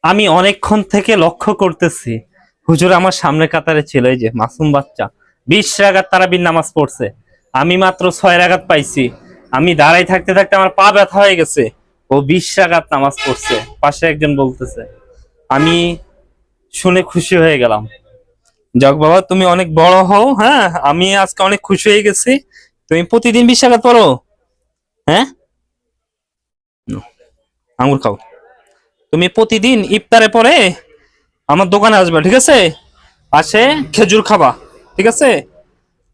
আমি অনেকক্ষণ থেকে লক্ষ্য করতেছি, হুজুর আমার সামনে কাতারে ছিল, এই যে মাসুম বাচ্চা 20 রাকাত তারাবির নামাজ পড়ছে। আমি মাত্র 6 রাকাত পাইছি। আমি দাঁড়াই থাকতে থাকতে আমার পা ব্যথা হয়ে গেছে। ও 20 রাকাত নামাজ পড়ছে, পাশে একজন বলতেছে। আমি শুনে খুশি হয়ে গেলাম। যাক বাবা, তুমি অনেক বড় হও। হ্যাঁ, আমি আজকে অনেক খুশি হয়ে গেছি। তুমি প্রতিদিন 20 রাকাত পড়ো? হ্যাঁ, আঙ্গুর খাও। তুমি প্রতিদিন ইফতারে পরে আমার দোকানে আসবে, ঠিক আছে? পাশে খেজুর খাবা, ঠিক আছে?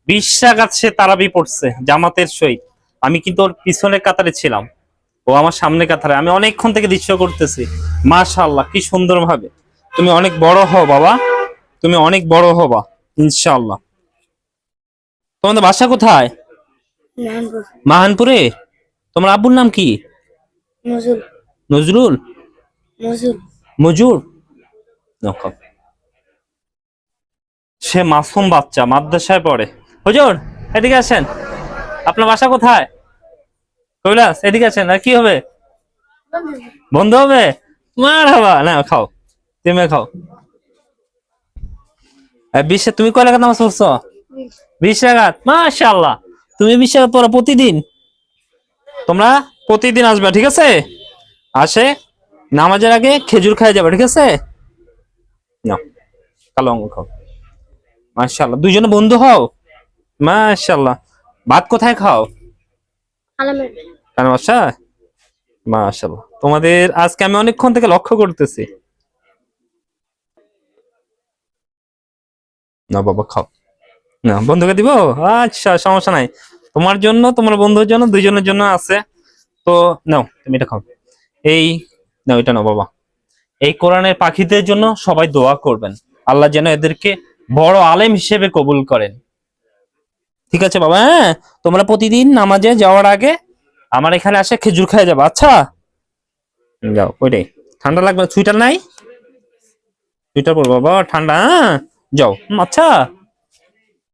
20 রাকাত সে তারাবি পড়ছে জামাতের সহিত। আমি কিন্তু ওর পিছনের কাতারে ছিলাম, ও আমার সামনে কাতারে। আমি অনেকক্ষণ থেকে দৃশ্য করতেছি। মাশাআল্লাহ, কি সুন্দর ভাবে। তুমি অনেক বড় হও বাবা, তুমি অনেক বড় হবা ইনশাআল্লাহ। তোমাদের বাসা কোথায়? নারায়ণপুর। মাহানপুরে? তোমার আব্বুর নাম কি? নজরুল। নজরুল? নজরুল। মজুর? নকব। সে মাসুম বাচ্চা, মাদ্রাসায় পড়ে। হুজুর, এদিকে আসেন। আপনার বাসা কোথায়? কৈলাস, এদিকে আসেন। আর কি হবে? বন্ধু হবে? মারহাবা। না, খাও, তুমি খাও। বিশ্বে তুমি কয় রাকাত নামাজ পড়ছো? 20 রাকাত, মাশাআল্লাহ। তুমি 20 রাকাত পড়ো প্রতিদিন? তোমরা প্রতিদিন আসবে, ঠিক আছে? আসে নামাজের আগে খেজুর খাই যাবে, ঠিক আছে? নাও, কালো আঙ্গুর খাও। মাশাআল্লাহ, দুইজনে বন্ধু হও। মাশাআল্লাহ। ভাত কোথায় খাও? আলামের। কেন বাসা? মাশাআল্লাহ, তোমাদের আজকে আমি অনেকক্ষণ থেকে লক্ষ্য করতেছি। না বাবা, খাও। না, বন্ধুকে দিব? আচ্ছা, সমস্যা নাই। তোমার জন্য, তোমার বন্ধুর জন্য, দুইজনের জন্য আছে। তো নাও, তুমি এটা খাও। এই নাও, এটা নাও বাবা। এই কোরআনের পাখিদের জন্য সবাই দোয়া করবেন, আল্লাহ যেন এদেরকে বড় আলেম হিসেবে কবুল করেন। ঠিক আছে বাবা? হ্যাঁ, তোমরা প্রতিদিন নামাজে যাওয়ার আগে আমার এখানে আসে খেজুর খেয়ে যাবে, আচ্ছা? যাও, ওইটাই। ঠান্ডা লাগবে, সুইটার নাই? সুইটার পরো বাবা, ঠান্ডা। হ্যাঁ, যাও। আচ্ছা।